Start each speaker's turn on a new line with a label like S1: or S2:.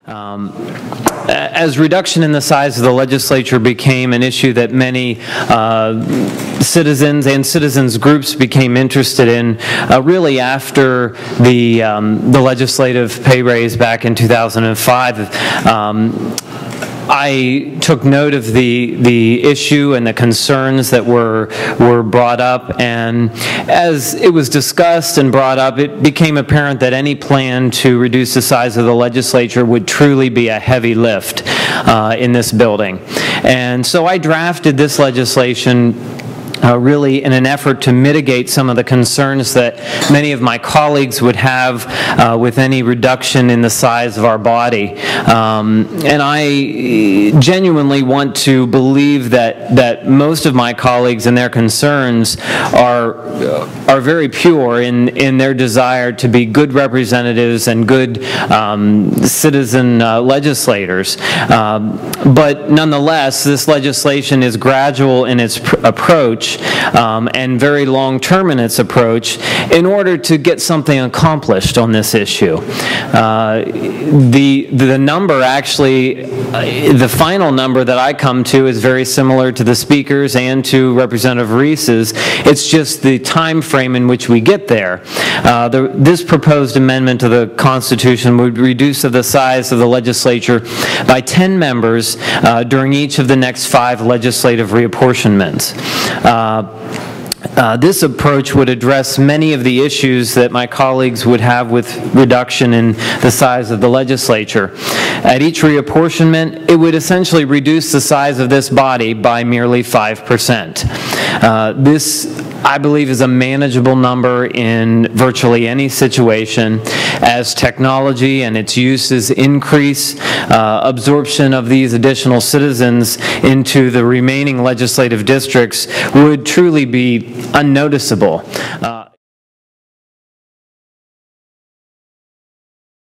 S1: As reduction in the size of the legislature became an issue that many citizens and citizens groups became interested in, really after the legislative pay raise back in 2005, I took note of the issue and the concerns that were brought up, and as it was discussed and brought up, it became apparent that any plan to reduce the size of the legislature would truly be a heavy lift in this building. And so I drafted this legislation really in an effort to mitigate some of the concerns that many of my colleagues would have with any reduction in the size of our body. And I genuinely want to believe that most of my colleagues and their concerns are very pure in their desire to be good representatives and good citizen legislators. But nonetheless, this legislation is gradual in its approach and very long-term in its approach in order to get something accomplished on this issue. The number actually, the final number that I come to is very similar to the Speaker's and to Representative Reese's. It's just the time frame in which we get there. This proposed amendment to the Constitution would reduce the size of the legislature by 10 members during each of the next 5 legislative reapportionments. This approach would address many of the issues that my colleagues would have with reduction in the size of the legislature. At each reapportionment, it would essentially reduce the size of this body by merely 5%. This, I believe, is a manageable number in virtually any situation. As technology and its uses increase, absorption of these additional citizens into the remaining legislative districts would truly be unnoticeable.